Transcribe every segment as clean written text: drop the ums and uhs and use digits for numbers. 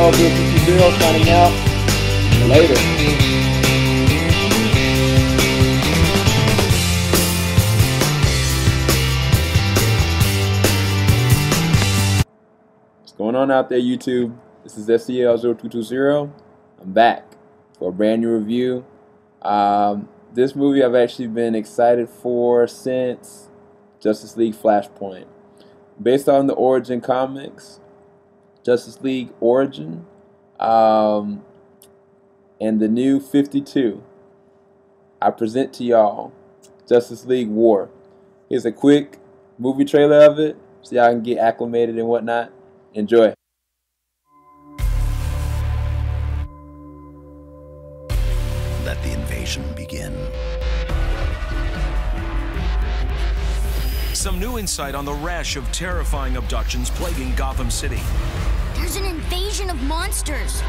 CL020 signing out. Later. What's going on out there, YouTube? This is CL0220. I'm back for a brand new review. This movie I've actually been excited for since Justice League Flashpoint. Based on the Origin comics, Justice League Origin, and the new 52, I present to y'all Justice League War. Here's a quick movie trailer of it so y'all can get acclimated and whatnot. Enjoy. Let the invasion begin. Some new insight on the rash of terrifying abductions plaguing Gotham City. There's an invasion of monsters.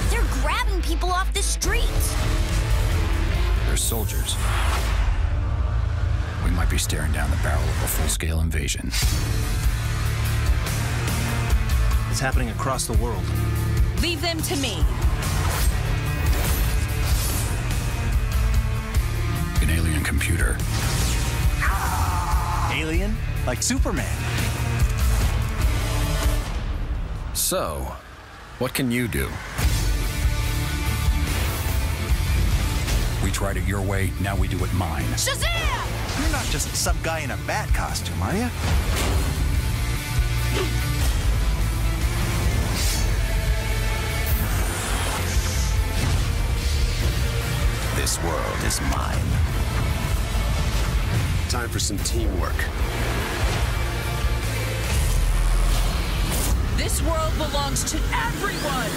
They're grabbing people off the streets. They're soldiers. We might be staring down the barrel of a full-scale invasion. It's happening across the world. Leave them to me. An alien computer. Alien? Like Superman. So, what can you do? We tried it your way, now we do it mine. Shazam! You're not just some guy in a bat costume, are you? This world is mine. Time for some teamwork. This world belongs to everyone!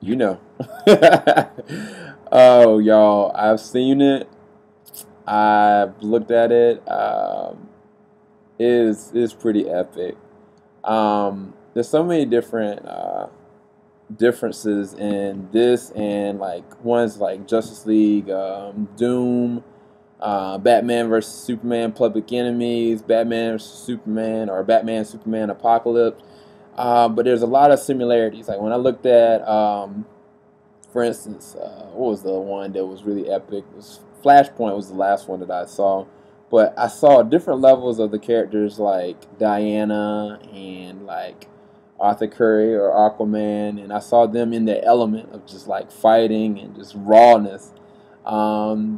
You know. Oh, y'all, I've seen it. I've looked at it. It's pretty epic. There's so many different differences in this and like ones like Justice League, Doom, Batman vs Superman, Public Enemies, Batman vs Superman, or Batman Superman Apocalypse. But there's a lot of similarities. Like when I looked at, for instance, what was the one that was really epic? It was Flashpoint was the last one that I saw. But I saw different levels of the characters like Diana and like Arthur Curry or Aquaman, and I saw them in their element of just like fighting and just rawness.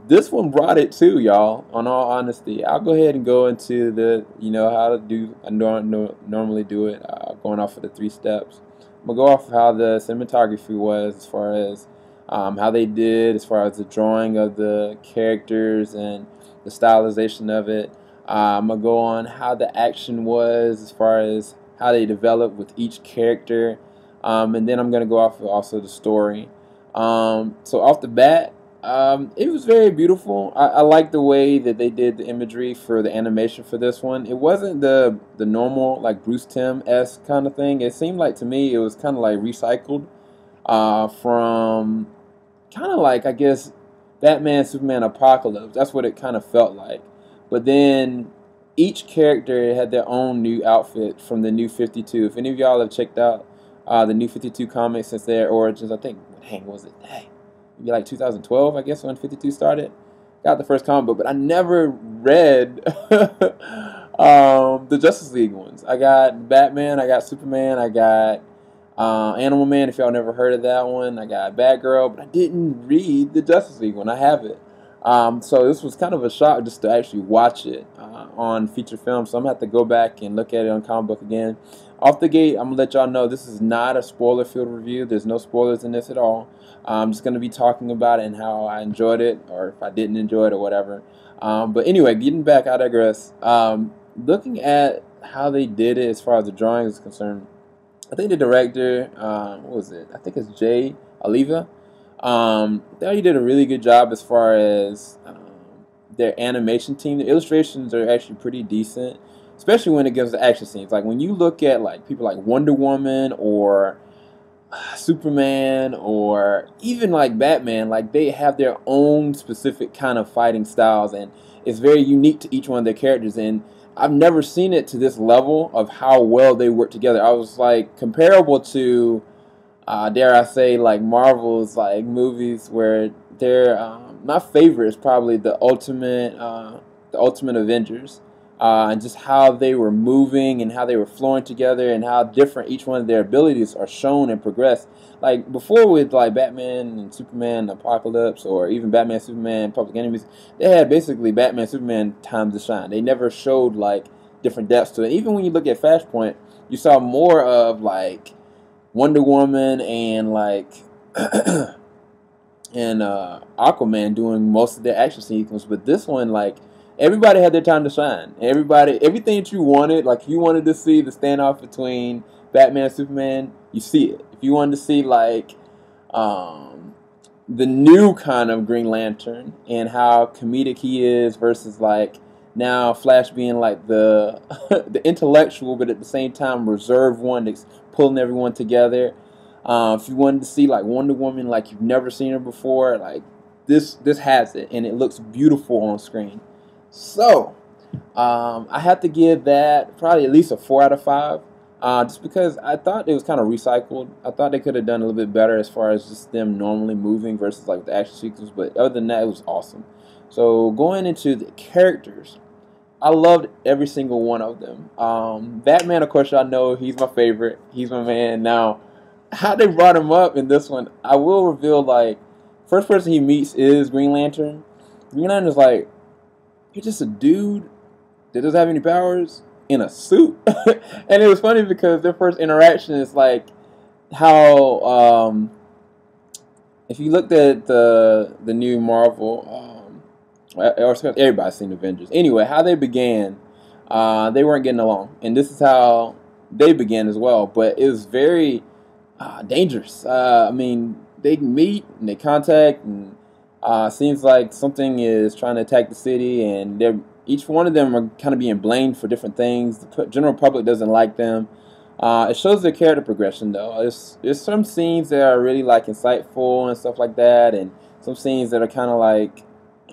This one brought it too, y'all. On all honesty, I'll go ahead and go into the, how to do. I normally do it, going off of the 3 steps. I'm gonna go off of how the cinematography was, as far as how they did, as far as the drawing of the characters and the stylization of it. I'm gonna go on how the action was, as far as how they developed with each character, and then I'm gonna go off of also the story. So off the bat, it was very beautiful. I like the way that they did the imagery for the animation for this one. It wasn't the normal like Bruce Timm-esque kind of thing. It seemed like to me it was kind of like recycled from kind of like, I guess, Batman Superman Apocalypse. That's what it kind of felt like. But then each character had their own new outfit from the new 52. If any of y'all have checked out the new 52 comics since their origins, I think, dang, was it? Dang. Maybe like 2012, I guess, when 52 started. Got the first comic book, but I never read the Justice League ones. I got Batman, I got Superman, I got Animal Man, if y'all never heard of that one. I got Batgirl, but I didn't read the Justice League one. I have it. So this was kind of a shock just to actually watch it on feature film. So I'm going to have to go back and look at it on comic book again. Off the gate, I'm going to let y'all know this is not a spoiler-filled review. There's no spoilers in this at all. I'm just going to be talking about it and how I enjoyed it, or if I didn't enjoy it or whatever. But anyway, getting back, I digress. Looking at how they did it as far as the drawing is concerned, I think the director, what was it? I think it's Jay Oliva. They did a really good job as far as their animation team. The illustrations are actually pretty decent, especially when it comes to action scenes. Like when you look at like people like Wonder Woman or Superman or even like Batman, like they have their own specific kind of fighting styles, and it's very unique to each one of their characters. And I've never seen it to this level of how well they work together. I was like comparable to, dare I say, like Marvel's like movies where they're my favorite is probably the Ultimate Avengers. And just how they were moving and how they were flowing together and how different each one of their abilities are shown and progressed. Like before with like Batman and Superman Apocalypse or even Batman, Superman, Public Enemies, they had basically Batman, Superman time to shine. They never showed like different depths to it. Even when you look at Flashpoint, you saw more of like Wonder Woman and like and Aquaman doing most of their action sequences. But this one, like, everybody had their time to shine. Everything that you wanted, like you wanted to see the standoff between Batman and Superman, you see it. If you wanted to see like the new kind of Green Lantern and how comedic he is versus like now Flash being like the the intellectual but at the same time reserved one that's pulling everyone together. If you wanted to see like Wonder Woman like you've never seen her before, like this has it, and it looks beautiful on screen. So, I have to give that probably at least a 4 out of 5, just because I thought it was kind of recycled. I thought they could have done a little bit better as far as just them normally moving versus like the action sequence, but other than that, it was awesome. So, going into the characters, I loved every single one of them. Batman, of course, y'all know he's my favorite. He's my man. Now, how they brought him up in this one, I will reveal, like, first person he meets is Green Lantern. Green Lantern's like, you're just a dude that doesn't have any powers in a suit. And it was funny because their first interaction is like how if you looked at the new Marvel, or everybody's seen Avengers. Anyway, how they began, they weren't getting along, and this is how they began as well. But it was very dangerous. I mean, they meet and they contact and. Seems like something is trying to attack the city, and each one of them are kind of being blamed for different things. The general public doesn't like them. It shows their character progression, though. There's some scenes that are really like insightful and stuff like that, and some scenes that are kind of like,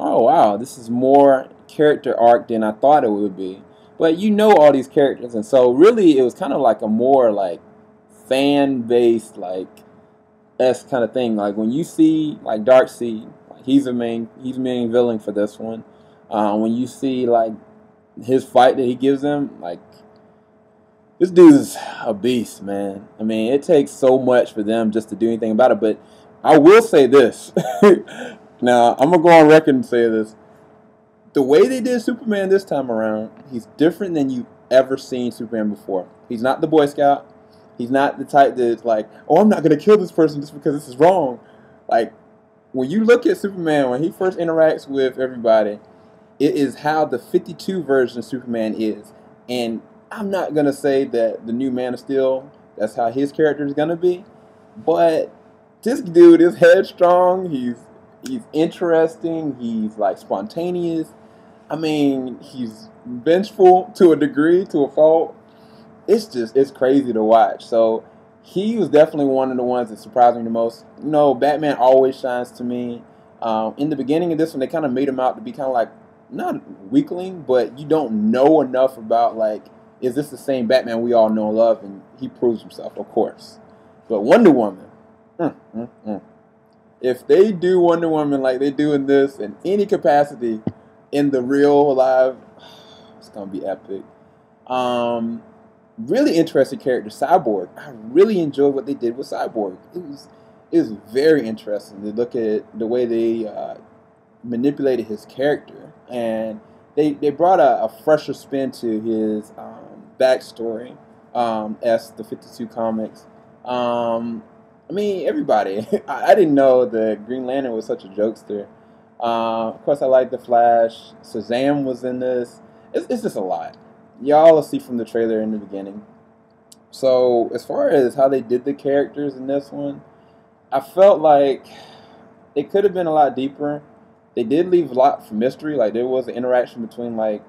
oh wow, this is more character arc than I thought it would be. But you know all these characters, and so really it was kind of like a more like fan-based like kind of thing. Like when you see like Darkseid. He's the main villain for this one. When you see like his fight that he gives them, like this dude's a beast, man. I mean, it takes so much for them just to do anything about it. But I will say this. Now, I'm gonna go on record and say this: the way they did Superman this time around, he's different than you've ever seen Superman before. He's not the Boy Scout. He's not the type that's like, oh, I'm not gonna kill this person just because this is wrong. Like. When you look at Superman, when he first interacts with everybody, it is how the 52 version of Superman is. And I'm not going to say that the new Man of Steel, that's how his character is going to be. But this dude is headstrong. He's interesting. He's like spontaneous. I mean, he's vengeful to a degree, to a fault. It's crazy to watch. So he was definitely one of the ones that surprised me the most. You know, Batman always shines to me. In the beginning of this one, they kind of made him out to be kind of like, not weakling, but you don't know enough about, like, is this the same Batman we all know and love? And he proves himself, of course. But Wonder Woman, if they do Wonder Woman like they do in this, in any capacity, in the real live, it's going to be epic. Really interesting character, Cyborg. I really enjoyed what they did with Cyborg. It was very interesting to look at the way they manipulated his character, and they brought a fresher spin to his backstory as the 52 comics. I mean, everybody. I didn't know that Green Lantern was such a jokester. Of course, I like the Flash. Shazam was in this. It's just a lot. Y'all will see from the trailer in the beginning. So, as far as how they did the characters in this one, I felt like it could have been a lot deeper. They did leave a lot for mystery. Like, there was an interaction between, like,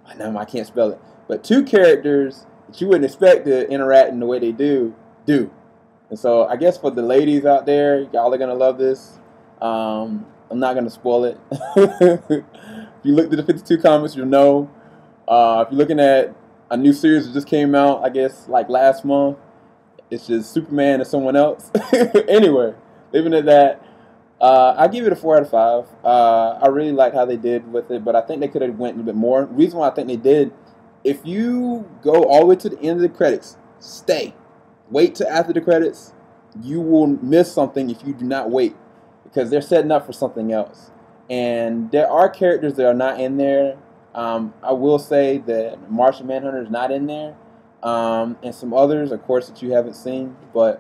I can't spell it, but two characters that you wouldn't expect to interact in the way they do. And And so I guess for the ladies out there, y'all are gonna love this. I'm not gonna spoil it. If you looked at the 52 comics, you'll know. If you're looking at a new series that just came out, I guess like last month, it's just Superman and someone else. Anyway, leaving it at that. I give it a 4 out of 5. I really liked how they did with it, but I think they could have went a little bit more. The reason why I think they did, if you go all the way to the end of the credits, stay. Wait till after the credits. You will miss something if you do not wait, because they're setting up for something else. And there are characters that are not in there. I will say that Martian Manhunter is not in there, and some others, of course, that you haven't seen. But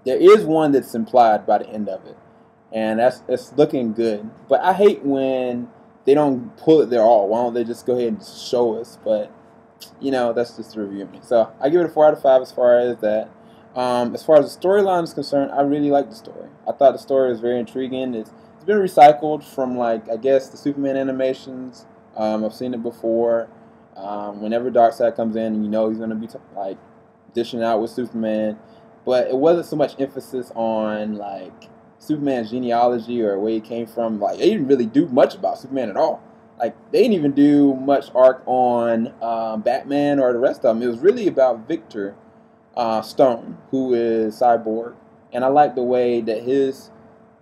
there is one that's implied by the end of it, and it's looking good. But I hate when they don't pull it there all. Why don't they just go ahead and show us? But you know, that's just the review of me. So I give it a 4 out of 5 as far as that. As far as the storyline is concerned, I really like the story. I thought the story was very intriguing. It's been recycled from, like, I guess the Superman animations. I've seen it before. Whenever Darkseid comes in, and you know he's going to be like dishing out with Superman, but it wasn't so much emphasis on like Superman's genealogy or where he came from. Like, they didn't really do much about Superman at all. Like, they didn't even do much arc on Batman or the rest of them. It was really about Victor Stone, who is Cyborg, and I like the way that his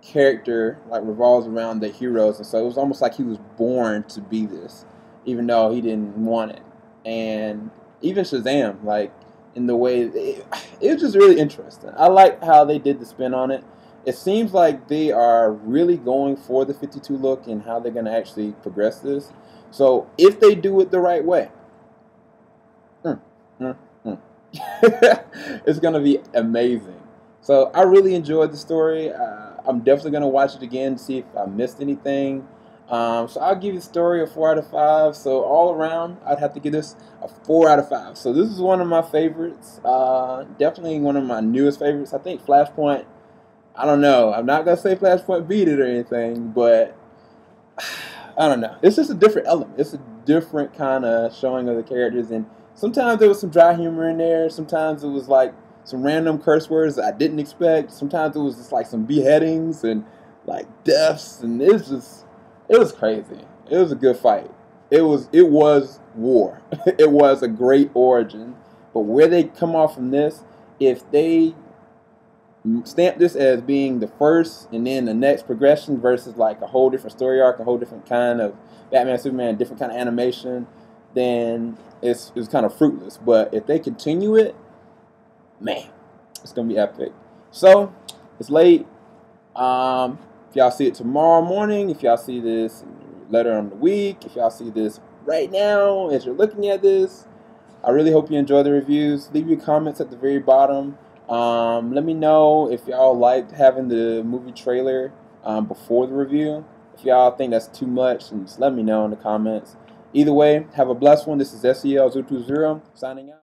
character like revolves around the heroes, and so it was almost like he was born to be this, even though he didn't want it. And even Shazam, like, in the way it was just really interesting. I like how they did the spin on it. It seems like they are really going for the 52 look and how they're going to actually progress this. So if they do it the right way, it's going to be amazing. So I really enjoyed the story. I'm definitely going to watch it again to see if I missed anything. So I'll give the story a 4 out of 5. So all around, I'd have to give this a 4 out of 5. So this is one of my favorites. Definitely one of my newest favorites. I think Flashpoint, I don't know. I'm not going to say Flashpoint beat it or anything, but I don't know. It's just a different element. It's a different kind of showing of the characters. And sometimes there was some dry humor in there. Sometimes it was like some random curse words that I didn't expect. Sometimes it was just like some beheadings and like deaths. And it was crazy. It was a good fight. It was war. It was a great origin. But where they come off from this, if they stamp this as being the first and then the next progression versus like a whole different story arc, a whole different kind of Batman, Superman, different kind of animation, then it's kind of fruitless. But if they continue it, man, it's going to be epic. So, it's late. If y'all see it tomorrow morning, if y'all see this later on in the week, if y'all see this right now as you're looking at this, I really hope you enjoy the reviews. Leave your comments at the very bottom. Let me know if y'all liked having the movie trailer before the review. If y'all think that's too much, and just let me know in the comments. Either way, have a blessed one. This is SEL020 signing out.